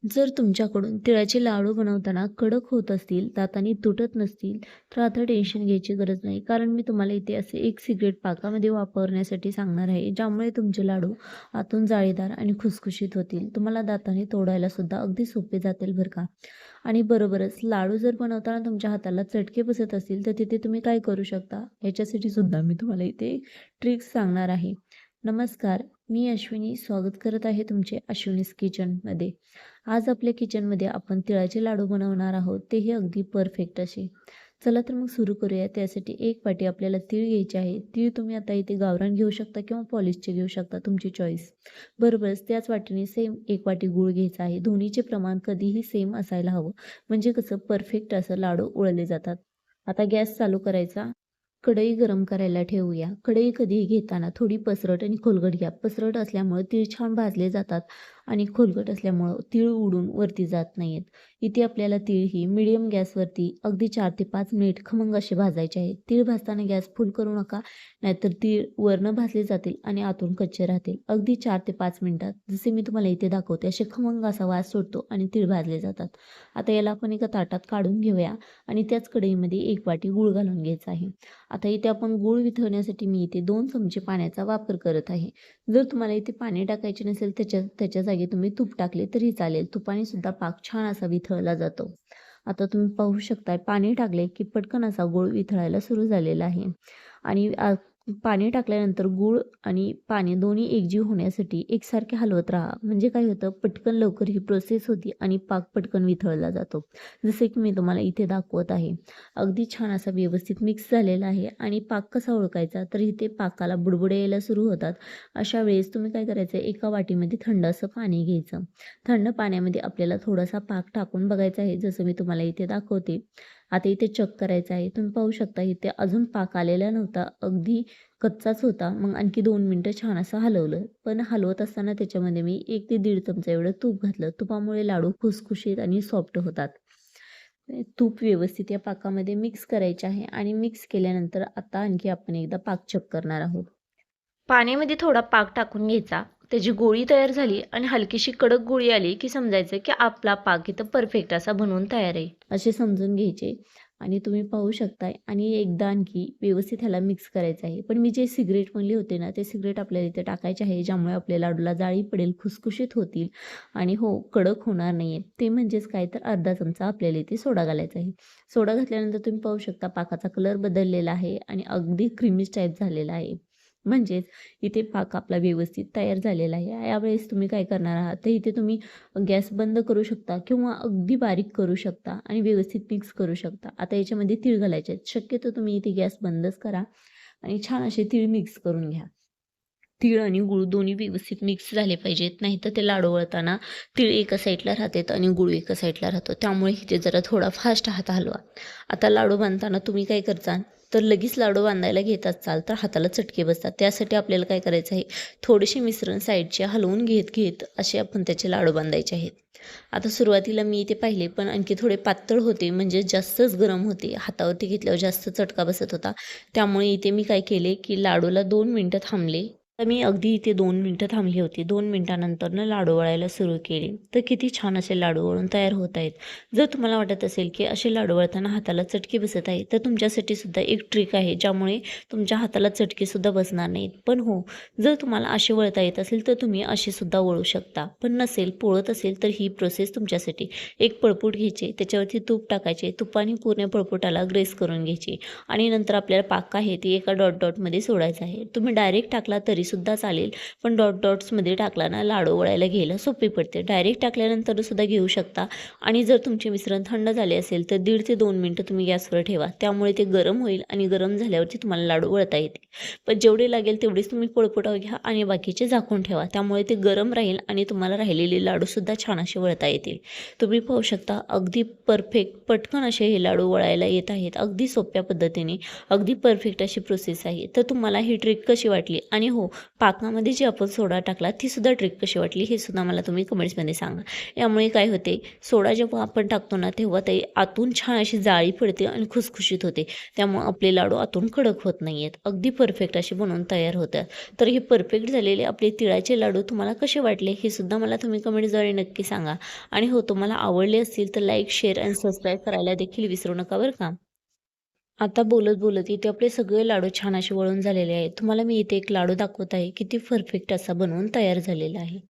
जर तुमच्याकडून तिळाचे लाडू बनवताना कडक होत असतील, दातांनी तुटत नसतील, तर आता टेन्शन घ्यायची गरज नाही. कारण मी तुम्हाला इथे असे एक सिक्रेट पाकामध्ये वापरण्यासाठी सांगणार आहे, ज्यामुळे तुमचे लाडू आतून जाळीदार आणि खुसखुशीत होतील. तुम्हाला दाताने तोडायला सुद्धा अगदी सोपे जातील बरं का. आणि बरोबरच लाडू जर बनवताना तुमच्या हाताला चटके बसत असतील, तर तिथे तुम्ही काय करू शकता, याच्यासाठी सुद्धा मी तुम्हाला इथे ट्रिक्स सांगणार आहे. नमस्कार, मी अश्विनी. स्वागत करत आहे तुमचे अश्विनीज किचनमध्ये. आज आपल्या किचनमध्ये आपण तिळाचे लाडू बनवणार आहोत, तेही अगदी परफेक्ट असे. चला तर मग सुरू करूया. त्यासाठी एक वाटी आपल्याला तीळ घ्यायचे आहे. तीळ तुम्ही आता इथे गावरान घेऊ शकता किंवा पॉलिशचे घेऊ शकता, तुमची चॉईस. बरोबरच त्याच वाटीने सेम एक वाटी गूळ घ्यायचा आहे. दोन्हीचे प्रमाण कधीही सेम असायला हवं, म्हणजे कसं परफेक्ट असं लाडू उळले जातात. आता गॅस चालू करायचा. कढई गरम करायला ठेवूया. कढई कधीही घेताना थोडी पसरट आणि खोलगट घ्या. पसरट असल्यामुळे तीळ छान भाजले जातात आणि खोलगट असल्यामुळं तीळ उडून वरती जात नाहीत. इथे आपल्याला तीळ ही मीडियम गॅसवरती अगदी 4 ते 5 मिनिट खमंग असे भाजायचे आहेत. तीळ भाजताना गॅस फुल करू नका, नाहीतर तीळ वरनं भाजले जातील आणि आतून कच्चे राहतील. अगदी 4 ते 5 मिनिटात जसे मी तुम्हाला इथे दाखवते असे खमंग असा वास सुटतो आणि तीळ भाजले जातात. आता याला आपण एका ताटात काढून घेऊया आणि त्याच कढईमध्ये 1 वाटी गूळ घालून घ्यायचा आहे. आता इथे आपण गूळ वितळण्यासाठी मी इथे 2 चमचे पाण्याचा वापर करत आहे. जर तुम्हाला इथे पाणी टाकायचे नसेल, त्याच्या जागी तुम्ही तूप टाकले तरी चालेल. तुपाने सुद्धा पाक छान असा वितळला जातो. आता तुम्ही पाहू शकताय, पाणी टाकले की पटकन असा गूळ वितळायला सुरू झालेला आहे. आणि पाणी टाकल्यानंतर गूळ आणि पाणी दोन्ही एकजीव होण्यासाठी एकसारखे हलवत राहा. म्हणजे काय होतं, पटकन लवकर ही प्रोसेस होती आणि पाक पटकन वितळला जातो. जसे की मी तुम्हाला इथे दाखवत आहे. अगदी छान असा व्यवस्थित मिक्स झालेला आहे. आणि पाक कसा ओळखायचा, तर इथे पाकाला बुडबुडे यायला सुरू होतात. अशा वेळेस तुम्ही काय करायचं, एका वाटीमध्ये थंड असं पाणी घ्यायचं. थंड पाण्यामध्ये आपल्याला थोडासा पाक टाकून बघायचा आहे, जसं मी तुम्हाला इथे दाखवते. आता इथे चेक करायचं आहे. तुम्ही पाहू शकता इथे अजून पाक आलेला नव्हता, अगदी कच्चाच होता. मग आणखी 2 मिनिटं छान असं हलवलं. पण हलवत असताना त्याच्यामध्ये मी 1 ते 1.5 चमचा एवढं तूप घातलं. तुपामुळे लाडू खुसखुशीत आणि सॉफ्ट होतात. तूप व्यवस्थित या पाकामध्ये मिक्स करायचे आहे आणि मिक्स केल्यानंतर आता आणखी आपण एकदा पाक चेक करणार आहोत. पाण्यामध्ये थोडा पाक टाकून घ्यायचा. त्याची गोळी तयार झाली आणि हलकीशी कडक गोळी आली की समजायचं की आपला पाक इथं परफेक्ट असा बनवून तयार आहे, असे समजून घ्यायचे. आणि तुम्ही पाहू शकताय. आणि एकदा आणखी व्यवस्थित ह्याला मिक्स करायचं आहे. पण मी जे सिगरेट म्हणले होते ना, ते सिगरेट आपल्याला इथे टाकायचे आहे, ज्यामुळे आपल्या लाडूला जाळी पडेल, खुसखुशीत होतील आणि हो, कडक होणार नाही. ते म्हणजेच काय, तर अर्धा चमचा आपल्याला इथे सोडा घालायचा आहे. सोडा घातल्यानंतर तुम्ही पाहू शकता पाकाचा कलर बदललेला आहे आणि अगदी क्रीमी टाईप झालेला आहे. म्हणजेच इथे पाक आपला व्यवस्थित तयार झालेला आहे. यावेळेस तुम्ही काय करणार आहात, तर इथे तुम्ही गॅस बंद करू शकता किंवा अगदी बारीक करू शकता आणि व्यवस्थित मिक्स करू शकता. आता याच्यामध्ये तीळ घालायचे आहेत. शक्यतो तुम्ही इथे गॅस बंदच करा आणि छान असे तीळ मिक्स करून घ्या. तीळ आणि गूळ दोन्ही व्यवस्थित मिक्स झाले पाहिजेत, नाहीतर ते लाडू वळताना तीळ एका साईडला राहतात आणि गूळ एका साईडला राहतो. त्यामुळे इथे जरा थोडा फास्ट हात हलवा. आता लाडू बांधताना तुम्ही काय करता, तर लगेच लाडू बांधायला घेत असाल तर हाताला चटके बसतात. त्यासाठी आपल्याला काय करायचं आहे, थोडेसे मिश्रण साईडचे हलवून घेत घेत असे आपण त्याचे लाडू बांधायचे आहेत. आता सुरुवातीला मी इथे पाहिले, पण आणखी थोडे पातळ होते, म्हणजे जास्तच गरम होते. हातावरती घेतल्यावर जास्त चटका बसत होता. त्यामुळे इथे मी काय केले, की लाडूला 2 मिनिटं थांबले. तर मी अगदी इथे 2 मिनिटं थांबली होती. 2 मिनिटानंतरनं लाडू वळायला सुरू केले. तर किती छान असे लाडू वळून तयार होत आहेत. जर तुम्हाला वाटत असेल की असे लाडू वळताना हाताला चटके बसत आहे, तर तुमच्यासाठी सुद्धा एक ट्रिक आहे, ज्यामुळे तुमच्या हाताला चटकेसुद्धा बसणार नाहीत. पण हो, जर तुम्हाला असे वळता येत असेल तर तुम्ही असे सुद्धा वळू शकता. पण नसेल, पोळत असेल, तर ही प्रोसेस तुमच्यासाठी. एक पळपूट घ्यायचे, त्याच्यावरती तूप टाकायचे, तुपाने पूर्ण पळपुटाला ग्रेस करून घ्यायची आणि नंतर आपल्याला पाक आहे ते एका डॉटमध्ये सोडायचं आहे. तुम्ही डायरेक्ट टाकला तरी सुद्धा चालेल, पण डॉट्समध्ये टाकला ना, लाडू वळायला घ्यायला सोपे पडते. डायरेक्ट टाकल्यानंतर सुद्धा घेऊ शकता. आणि जर तुमचे मिश्रण थंड झाले असेल तर 1.5 ते 2 मिनिटं तुम्ही गॅसवर ठेवा. त्यामुळे ते गरम होईल आणि गरम झाल्यावरती तुम्हाला लाडू वळता येतील. पण जेवढे लागेल तेवढेच तुम्ही पळपुटावर घ्या आणि बाकीचे झाकून ठेवा. त्यामुळे ते गरम राहील आणि तुम्हाला राहिलेले लाडूसुद्धा छान असे वळता येतील. तुम्ही पाहू शकता, अगदी परफेक्ट पटकन असे हे लाडू वळायला येत आहेत. अगदी सोप्या पद्धतीने, अगदी परफेक्ट अशी प्रोसेस आहे. तर तुम्हाला ही ट्रिक कशी वाटली, आणि हो, पाकामध्ये जी आपण सोडा टाकला ती सुद्धा ट्रिक कशी वाटली हे सुद्धा मला तुम्ही कमेंट्समध्ये सांगा. यामुळे काय होते, सोडा जेव्हा आपण टाकतो ना तेव्हा ते आतून छान अशी जाळी पडते आणि खुसखुशीत होते. त्यामुळे आपले लाडू आतून कडक होत नाही आहेत. अगदी परफेक्ट असे बनवून तयार होतात. तर हे परफेक्ट झालेले आपले तिळाचे लाडू तुम्हाला कसे वाटले हे सुद्धा मला तुम्ही कमेंट्सद्वारे नक्की सांगा. आणि हो, तुम्हाला आवडले असतील तर लाईक, शेअर आणि सबस्क्राईब करायला देखील विसरू नका बरं का. आता बोलत-बोलत इथे आपले सगळे लाडू छान असे वळून झालेले आहेत. तुम्हाला मी इथे एक लाडू दाखवत आहे. किती परफेक्ट असा बनवून तयार झालेला आहे.